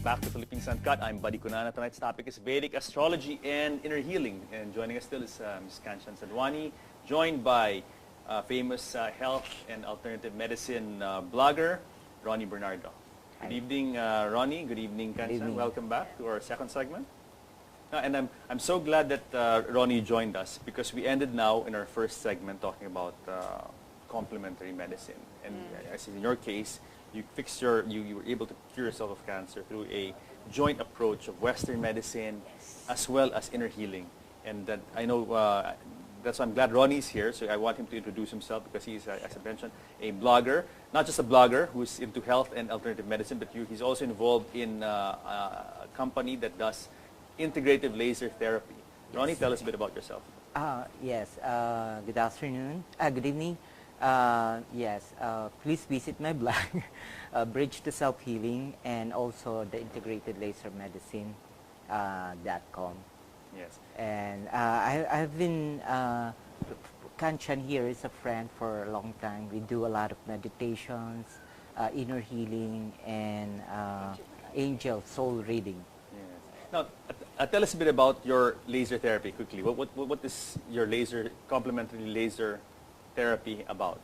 back to Philippines Uncut. I'm Buddy Kunana. Tonight's topic is Vedic astrology and inner healing. And joining us still is Ms. Kanchan Sadhwani, joined by famous health and alternative medicine blogger, Ronnie Bernardo. Good evening, Ronnie. Good evening, Kanchan. Welcome back to our second segment. And I'm so glad that Ronnie joined us because we ended now in our first segment talking about complementary medicine. And as in your case, you were able to cure yourself of cancer through a joint approach of Western medicine as well as inner healing. And that I know that's why I'm glad Ronnie's here. So I want him to introduce himself because he's, as I mentioned, a blogger. Not just a blogger who's into health and alternative medicine, but he's also involved in a company that does integrative laser therapy. Ronnie, tell us a bit about yourself. Yes. Good afternoon. Good evening. Please visit my blog, Bridge to Self-Healing, and also the integrated laser medicine.com. Yes. And I've been, Kanchan here is a friend for a long time. We do a lot of meditations, inner healing, and angel soul reading. Now, tell us a bit about your laser therapy quickly. What is your complementary laser therapy about?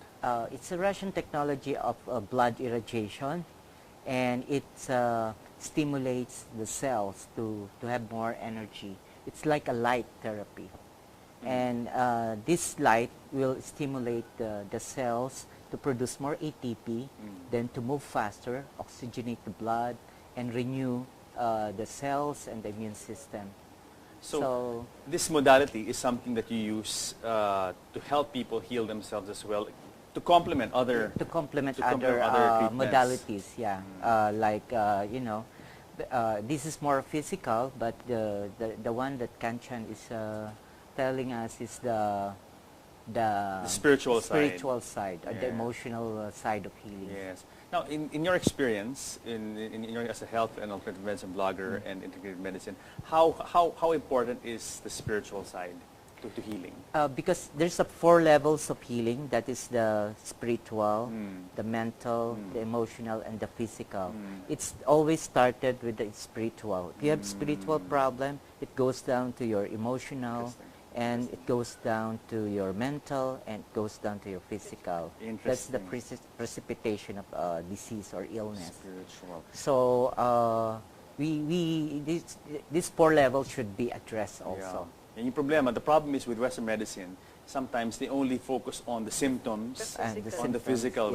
It's a Russian technology of blood irradiation, and it stimulates the cells to have more energy. It's like a light therapy. And this light will stimulate the cells to produce more ATP, then to move faster, oxygenate the blood, and renew the cells and the immune system. So this modality is something that you use to help people heal themselves as well, to complement other modalities. Yeah, this is more physical, but the one that Kanchan is telling us is the spiritual side, the emotional side of healing. Yes. Now, in your experience, as a health and alternative medicine blogger and integrated medicine, how important is the spiritual side to healing? Because there's 4 levels of healing. That is the spiritual, the mental, the emotional, and the physical. It's always started with the spiritual. If you have spiritual problem, it goes down to your emotional, and it goes down to your mental, and it goes down to your physical. That's the precipitation of disease or illness. Spiritual. So these 4 levels should be addressed also. Yeah. And the problem is with Western medicine, sometimes they only focus on the symptoms, on the physical,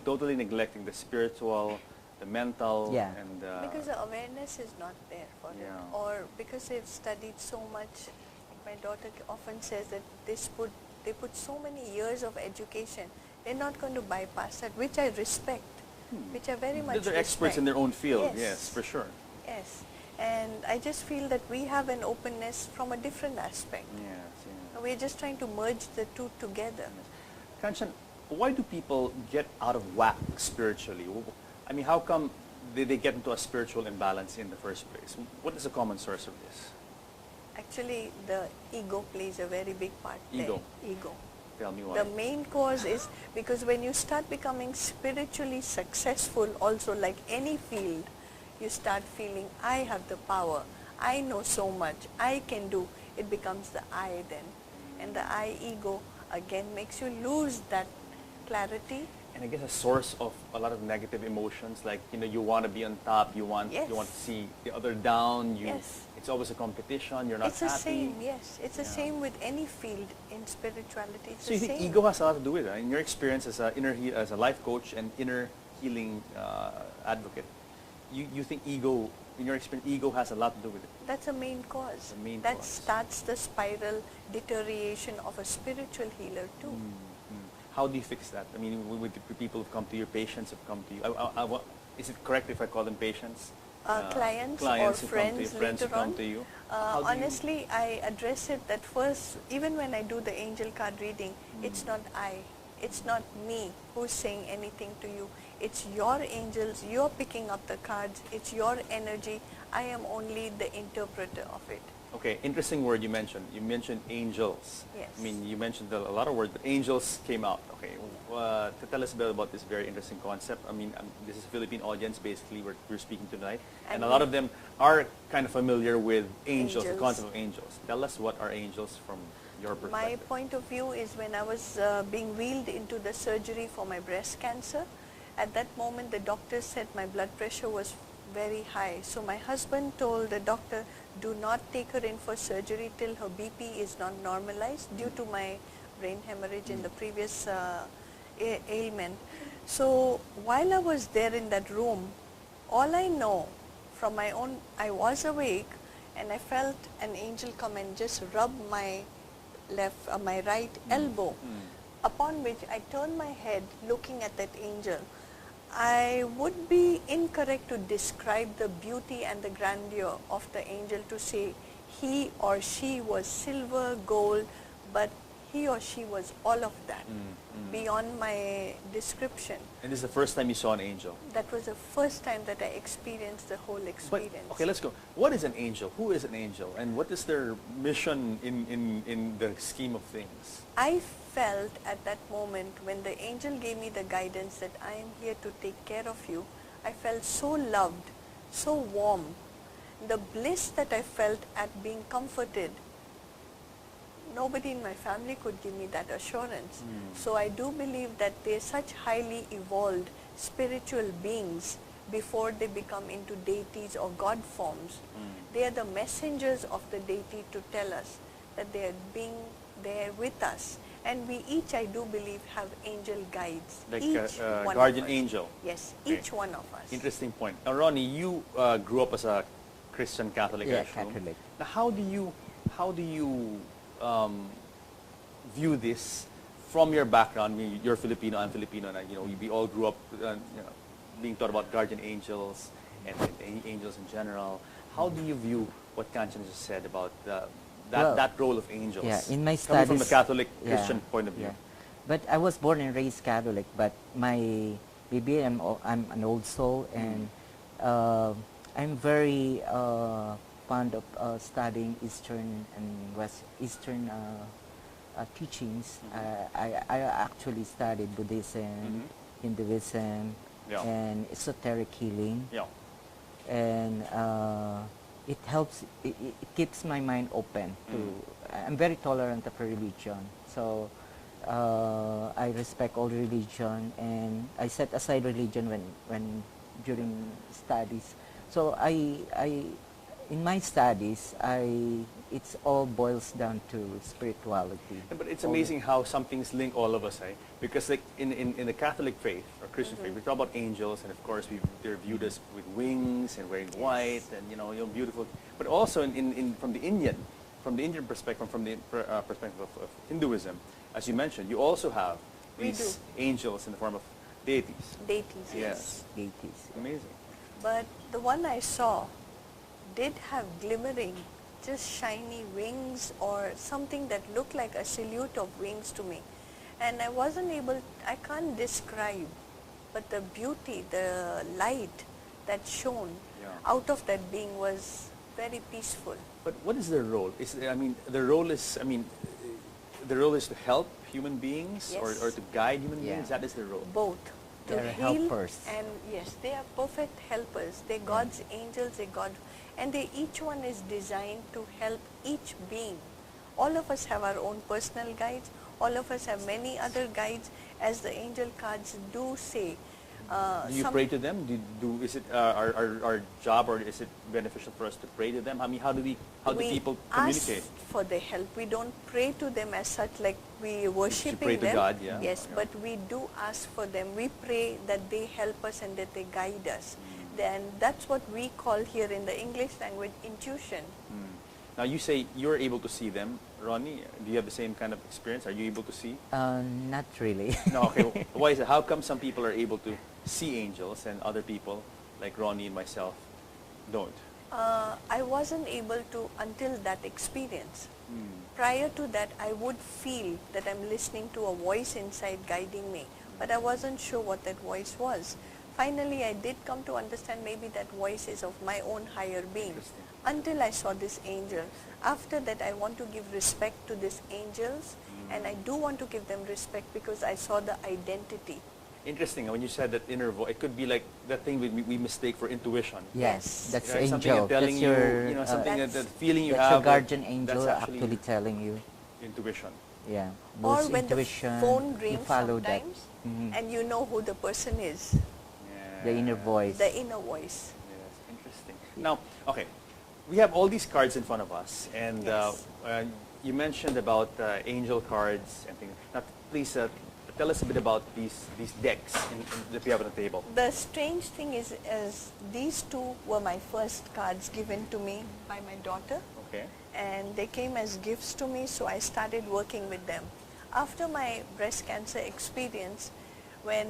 totally neglecting the spiritual, the mental, and because the awareness is not there for it, or because they've studied so much. My daughter often says that they put so many years of education. They're not going to bypass that, which I respect, which I very much respect. They're experts in their own field, yes, for sure. Yes, and I just feel that we have an openness from a different aspect. Yes. We're just trying to merge the two together. Kanchan, why do people get out of whack spiritually? I mean, how come they get into a spiritual imbalance in the first place? What is the common source of this? Actually, the ego plays a very big part Ego? there. Ego. Tell me why. The main cause is because when you start becoming spiritually successful, also like any field, you start feeling, I have the power, I know so much, I can do. It becomes the I then. And the I ego again makes you lose that clarity. And I guess a source of a lot of negative emotions, like, you want to be on top, you want to see the other down, it's always a competition, you're not happy. It's the same, yes. It's the same with any field in spirituality. It's so you think ego has a lot to do with it? In your experience as a life coach and inner healing advocate, you think ego, in your experience, ego has a lot to do with it? That's a main cause. That starts the spiral deterioration of a spiritual healer too. How do you fix that? I mean, with the people who've come to you, patients have come to you. Is it correct if I call them patients? Clients or friends later on. Honestly, I address it that first, even when I do the angel card reading, it's not I. It's not me who's saying anything to you. It's your angels. You're picking up the cards. It's your energy. I am only the interpreter of it. Okay, interesting word you mentioned. You mentioned angels. Yes. I mean, you mentioned a lot of words, but angels came out. Okay, to tell us a bit about this very interesting concept. I mean, this is a Philippine audience, basically, we're speaking tonight. And a lot of them are kind of familiar with angels, the concept of angels. Tell us what are angels from your perspective. My point of view is when I was being wheeled into the surgery for my breast cancer, at that moment the doctor said my blood pressure was very high. So my husband told the doctor, do not take her in for surgery till her BP is not normalized due to my brain hemorrhage in the previous ailment. So while I was there in that room, all I know from my own, I was awake and I felt an angel come and just rub my my right elbow, upon which I turned my head looking at that angel. I would be incorrect to describe the beauty and the grandeur of the angel to say he or she was silver, gold, but he or she was all of that, beyond my description. And this is the first time you saw an angel? That was the first time that I experienced the whole experience. But, okay, let's go. What is an angel? Who is an angel? And what is their mission in the scheme of things? I felt at that moment when the angel gave me the guidance that I am here to take care of you, I felt so loved, so warm. The bliss that I felt at being comforted, nobody in my family could give me that assurance. So I do believe that they're such highly evolved spiritual beings before they become into deities or God forms. They are the messengers of the deity to tell us that they are being there with us. And we each, I do believe, have angel guides. Like each one guardian of us. Angel. Yes, Okay. each one of us. Interesting point. Now, Ronnie, you grew up as a Christian Catholic, I assume. Catholic. Now, how do you view this from your background? I mean, you're Filipino, I'm Filipino, and we all grew up being taught about guardian angels and angels in general. How do you view what Kanchan just said about that role of angels? Yeah, in my coming studies, from the Catholic Christian point of view. Yeah. But I was born and raised Catholic, but maybe I'm an old soul, and I'm very fond of studying Eastern and Eastern teachings. I actually studied Buddhism, Hinduism, and esoteric healing. Yeah. And it helps, it keeps my mind open to, I'm very tolerant of religion. So I respect all religion, and I set aside religion when during studies. So in my studies, it's all boils down to spirituality. Yeah, but it's amazing how some things link all of us, eh? Because like in the Catholic faith or Christian faith, we talk about angels, and of course they're viewed as with wings and wearing white and beautiful. But also from the Indian perspective, from the perspective of Hinduism, as you mentioned, you also have these angels in the form of deities. Deities, yes. Deities. Amazing. But the one I saw did have glimmering, just shiny wings or something that looked like a silhouette of wings to me. And I can't describe, but the beauty, the light that shone out of that being was very peaceful. But what is their role? The role is to help human beings, or to guide human beings? That is their role? Both. To They're heal, helpers. and yes, they are perfect helpers. They're God's angels, they're God, and each one is designed to help each being. All of us have our own personal guides. All of us have many other guides, as the angel cards do say. Do you pray to them? Is it our job, or is it beneficial for us to pray to them? I mean, how do people communicate? Ask for the help. We don't pray to them as such, like we worshiping pray to them. God, yeah. Yes, but we do ask for them. We pray that they help us and that they guide us. Then that's what we call here in the English language intuition. Now you say you're able to see them, Ronnie. Do you have the same kind of experience? Are you able to see? Not really. No, okay. Why is it? How come some people are able to see angels and other people, like Ronnie and myself, don't? I wasn't able to until that experience. Prior to that, I would feel that I'm listening to a voice inside guiding me, but I wasn't sure what that voice was. Finally, I did come to understand maybe that voice is of my own higher being. Until I saw this angel. After that, I want to give respect to these angels And I do want to give them respect because I saw the identity. Interesting. When you said that inner voice, it could be like that thing we mistake for intuition. Yes, that's Right? Something angel. telling That's you, your, you know, something that feeling you that's have. your guardian angel that's actually telling you. Intuition. Yeah. Or Both when intuition, the phone you rings follow that. sometimes and you know who the person is. Yeah. The inner voice. The inner voice. Yes, interesting. Now, okay, we have all these cards in front of us, and Yes. you mentioned about angel cards and things. Now, please tell us a bit about these decks that we have on the table. The strange thing is these two were my first cards given to me by my daughter. Okay. And they came as gifts to me, so I started working with them. After my breast cancer experience, when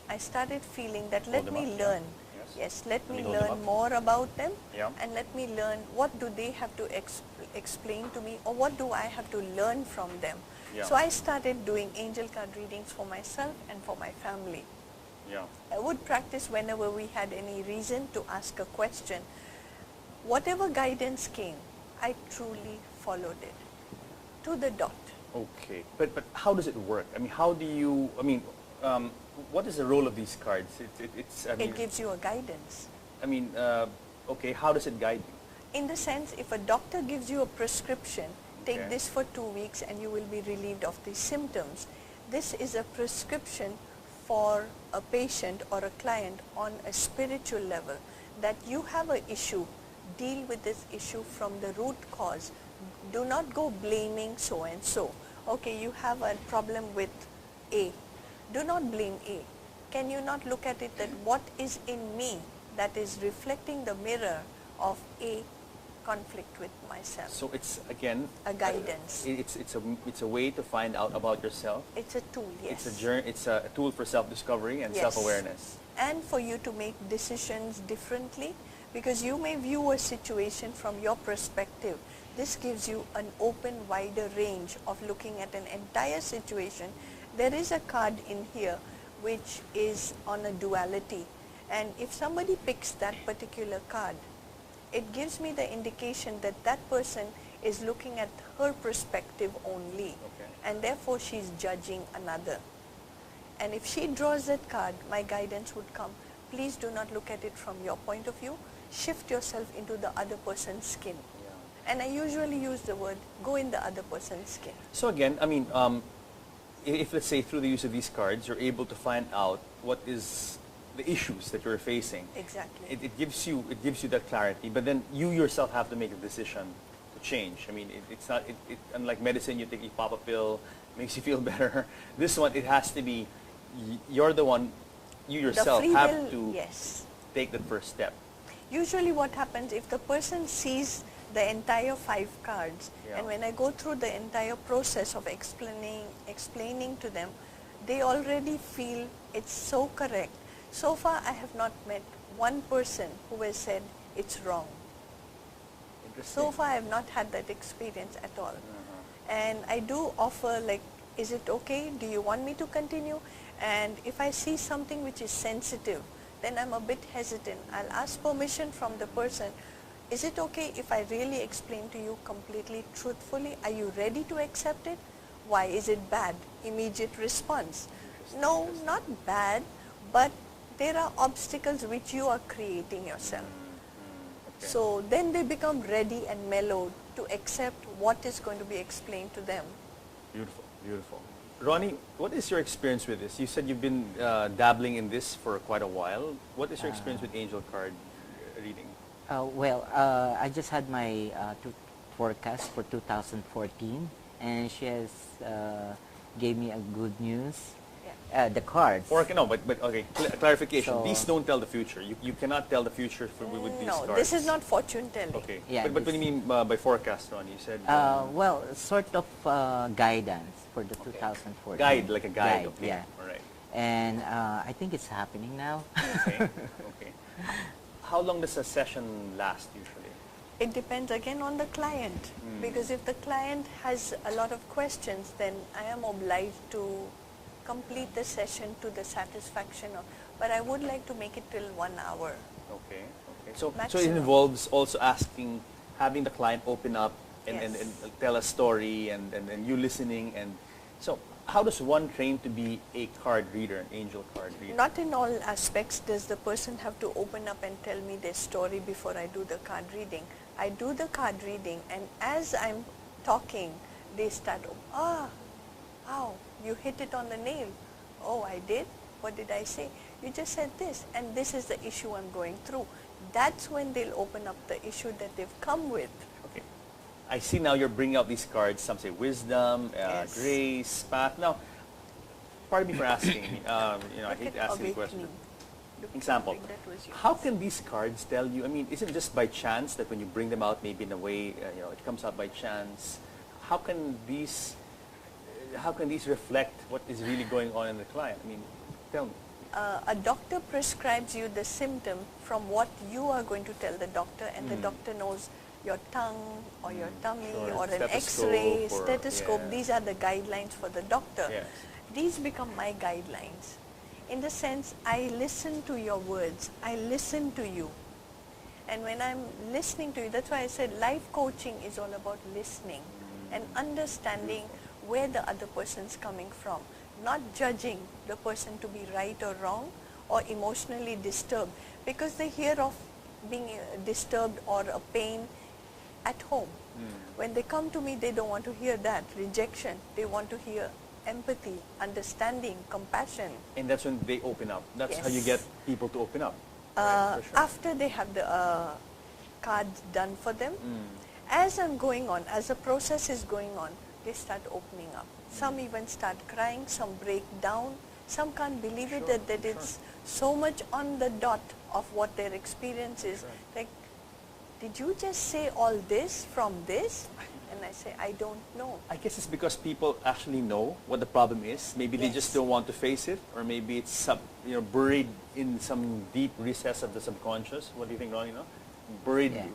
I started feeling that let me learn, let me learn more about them, and let me learn what do they have to explain to me, or what do I have to learn from them. So I started doing angel card readings for myself and for my family. I would practice whenever we had any reason to ask a question. Whatever guidance came, I truly followed it to the dot. Okay, but how does it work? I mean, how do you? I mean, what is the role of these cards? It gives you a guidance. I mean, okay, how does it guide you? In the sense, if a doctor gives you a prescription, take this for 2 weeks and you will be relieved of these symptoms. This is a prescription for a patient or a client on a spiritual level, that you have an issue. Deal with this issue from the root cause. Do not go blaming so and so. Okay, you have a problem with A. Do not blame A. Can you not look at it that what is in me that is reflecting the mirror of A conflict with myself? So it's again a guidance. It's a way to find out about yourself. It's a tool, yes. It's a tool for self-discovery and self-awareness. And for you to make decisions differently, because you may view a situation from your perspective. This gives you an open, wider range of looking at an entire situation. There is a card in here which is on a duality, and if somebody picks that particular card, it gives me the indication that that person is looking at her perspective only, and therefore she's judging another. And if she draws that card, my guidance would come. Please do not look at it from your point of view. Shift yourself into the other person's skin. And I usually use the word, go in the other person's skin. So again, I mean, if let's say through the use of these cards, you're able to find out what is the issues that you're facing. Exactly. It gives you that clarity, but then you yourself have to make a decision to change. I mean, it's not, unlike medicine, you pop a pill, makes you feel better. This one, it has to be, you're the one, you yourself have to take the first step. Usually what happens, if the person sees the entire 5 cards, and when I go through the entire process of explaining to them, they already feel it's so correct. So far I have not met one person who has said it's wrong. So far I have not had that experience at all. And I do offer, like, is it okay? Do you want me to continue? And if I see something which is sensitive, then I'm a bit hesitant. I'll ask permission from the person. Is it okay if I really explain to you completely truthfully? Are you ready to accept it? Why is it bad? Immediate response. No, not bad, but there are obstacles which you are creating yourself. So then they become ready and mellowed to accept what is going to be explained to them. Beautiful, beautiful. Ronnie, what is your experience with this? You said you've been dabbling in this for quite a while. What is your experience with angel card reading? I just had my forecast for 2014, and she has gave me a good news. The cards. But okay, clarification. So, these don't tell the future. You cannot tell the future with these cards. No, this is not fortune telling. Okay. Yeah, but what do you mean by forecast, Ronnie? You said... well, sort of guidance for the 2014. Guide, like a guide. Okay. Yeah. All right. And I think it's happening now. Okay. Okay. How long does a session last usually? It depends again on the client. Because if the client has a lot of questions, then I am obliged to complete the session to the satisfaction of, but I would like to make it till 1 hour. Okay, okay. So it involves also having the client open up and tell a story, and you listening, and So how does one train to be a card reader, an angel card reader? Not in all aspects does the person have to open up and tell me their story before I do the card reading. I do the card reading, and as I'm talking, they start, wow, you hit it on the nail. Oh, I did? What did I say? You just said this, and this is the issue I'm going through. That's when they'll open up the issue that they've come with. Okay. I see now you're bringing out these cards. Some say wisdom, Yes. grace, path. Now, pardon me for asking. I Look hate at to ask you the question. awakening. Look Example. something that was yours. How can these cards tell you? I mean, is it just by chance that when you bring them out, maybe in a way, it comes out by chance? How can these reflect what is really going on in the client? I mean, tell me. A doctor prescribes you the symptom from what you are going to tell the doctor, and the doctor knows your tongue or your tummy Sure. or an Stethoscope X-ray, or- stethoscope. yeah. These are the guidelines for the doctor. Yes. These become my guidelines. In the sense, I listen to your words. I listen to you. And when I'm listening to you, that's why I said life coaching is all about listening and understanding where the other person's coming from. Not judging the person to be right or wrong or emotionally disturbed, because they hear of being disturbed or a pain at home. When they come to me, they don't want to hear that, rejection. They want to hear empathy, understanding, compassion. And that's when they open up. That's how you Yes. get people to open up. Right, for sure. After they have the cards done for them, as I'm going on, as the process is going on, they start opening up. Some even start crying, some break down, some can't believe it Sure, that sure. it's so much on the dot of what their experience is. Sure. Like, did you just say all this from this? And I say, I don't know. I guess it's because people actually know what the problem is. Maybe they just Yes. don't want to face it, or maybe it's buried in some deep recess of the subconscious. What do you think, Ronnie? No? Buried Yeah.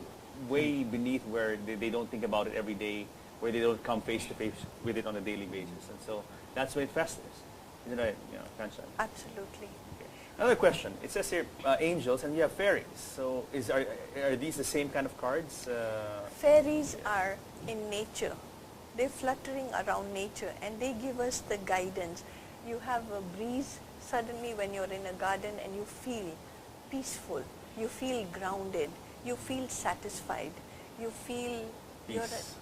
way beneath where they don't think about it every day, where they don't come face to face with it on a daily basis. And so that's where it festers. Isn't it, Kanchan? Absolutely. Another question. It says here angels and you have fairies. So are these the same kind of cards? Fairies are in nature. They're fluttering around nature, and they give us the guidance. You have a breeze suddenly when you're in a garden, and you feel peaceful, you feel grounded, you feel satisfied, you feel Peace.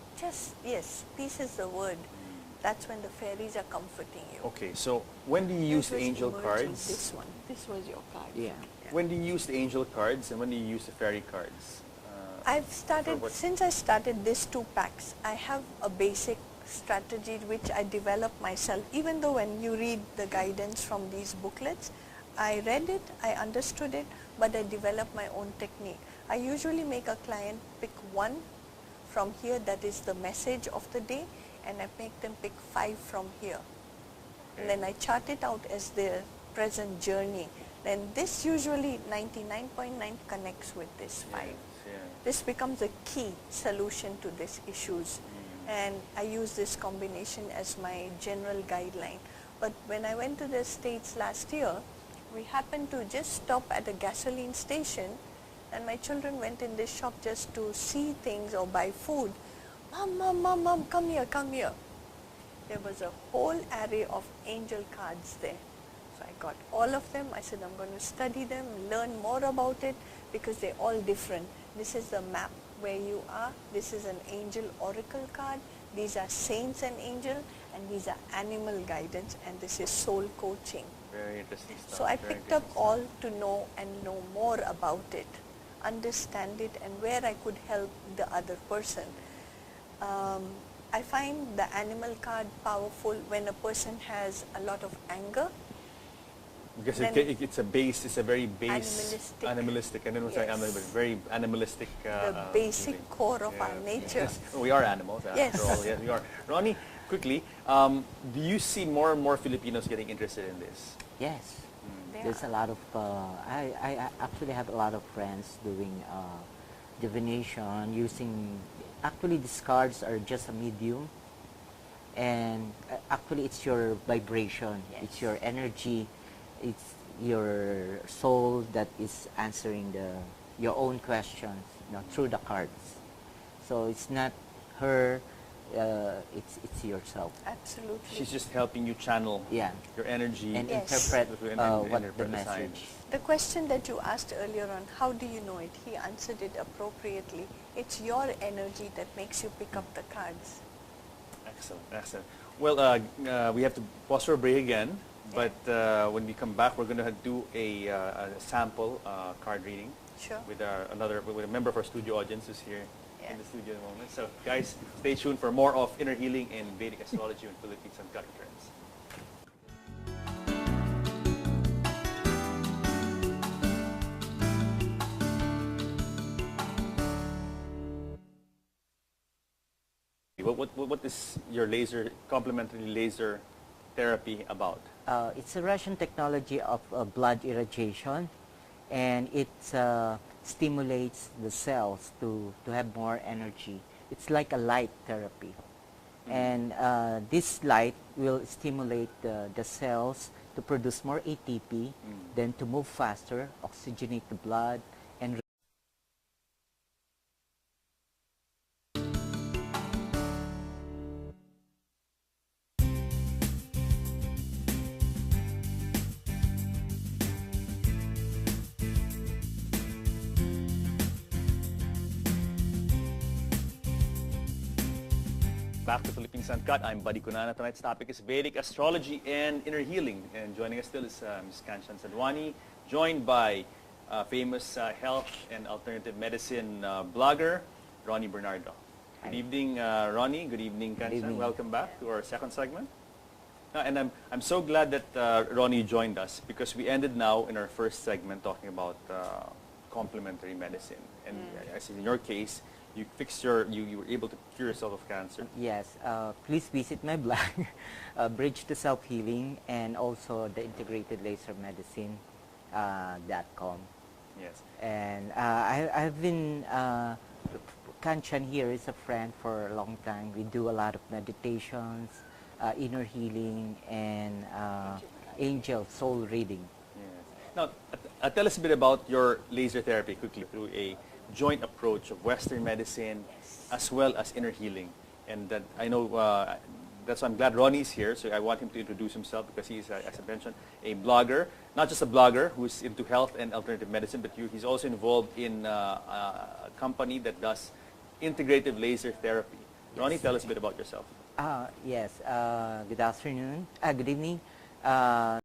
yes, peace is the word. That's when the fairies are comforting you. Okay, so when do you use the This was angel emerging, cards? This one. This was your card. Yeah. When do you use the angel cards and when do you use the fairy cards? I've started, what- since I started these 2 packs, I have a basic strategy which I developed myself. Even though when you read the guidance from these booklets, I read it, I understood it, but I developed my own technique. I usually make a client pick one from here, that is the message of the day, and I make them pick 5 from here. And then I chart it out as their present journey. Then this usually 99.9 connects with this 5. Yeah. This becomes a key solution to these issues, and I use this combination as my general guideline. But when I went to the States last year, we happened to just stop at a gasoline station, and my children went in this shop just to see things or buy food. Mom, come here. There was a whole array of angel cards there. So I got all of them. I said, I'm going to study them, learn more about it, because they're all different. This is the map where you are. This is an angel oracle card. These are saints and angel, and these are animal guidance, and this is soul coaching. Very interesting stuff. So I Very picked up interesting all to know and know more about it, understand it, and where I could help the other person. I find the animal card powerful when a person has a lot of anger. Because Then it's a very base, Animalistic. and then it's like Yes. but very animalistic. The basic feeling. core of Yeah. our nature. Yes. We are animals, Yes. after all. Yes, we are. Ronnie, quickly, do you see more and more Filipinos getting interested in this? Yes. They There's are. a lot of, I actually have a lot of friends doing divination using, actually these cards are just a medium, and actually it's your vibration, it's Yes. your energy, it's your soul that is answering your own questions, through the cards. So it's not her it's yourself. Absolutely. She's just helping you channel your energy and Yes. interpret what the interpret the message. signs. The question that you asked earlier on, how do you know it? He answered it appropriately. It's your energy that makes you pick up the cards. Excellent, excellent. Well, we have to pause for a break again, but when we come back, we're going to do a sample card reading with with a member of our studio audience who's here in the studio in a moment. So, guys, stay tuned for more of Inner Healing and Vedic Astrology in Philippines and Gut Returns. What is your complementary laser therapy about? It's a Russian technology of blood irradiation, and it stimulates the cells to have more energy. It's like a light therapy. And this light will stimulate the cells to produce more ATP, then to move faster, oxygenate the blood, and Back to Philippines Uncut. I'm Buddy Kunana. Tonight's topic is Vedic Astrology and Inner Healing. And joining us still is Ms. Kanchan Sadhwani, joined by famous health and alternative medicine blogger, Ronnie Bernardo. Good evening, Ronnie. Good evening, Kanchan. Welcome back to our second segment. And I'm so glad that Ronnie joined us, because we ended now in our first segment talking about complementary medicine. And I see in your case, you were able to cure yourself of cancer. Yes, please visit my blog, Bridge to Self-Healing, and also the Integrated Laser Medicine.com. Yes. And I've been, Kanchan here is a friend for a long time. We do a lot of meditations, inner healing, and angel soul reading. Yes. Now, tell us a bit about your laser therapy quickly through a joint approach of Western medicine as well as inner healing. And that I know that's why I'm glad Ronnie's here. So I want him to introduce himself, because he's, as I mentioned, a blogger. Not just a blogger who's into health and alternative medicine, but he's also involved in a company that does integrative laser therapy. Ronnie, tell us a bit about yourself. Yes, good afternoon, good evening.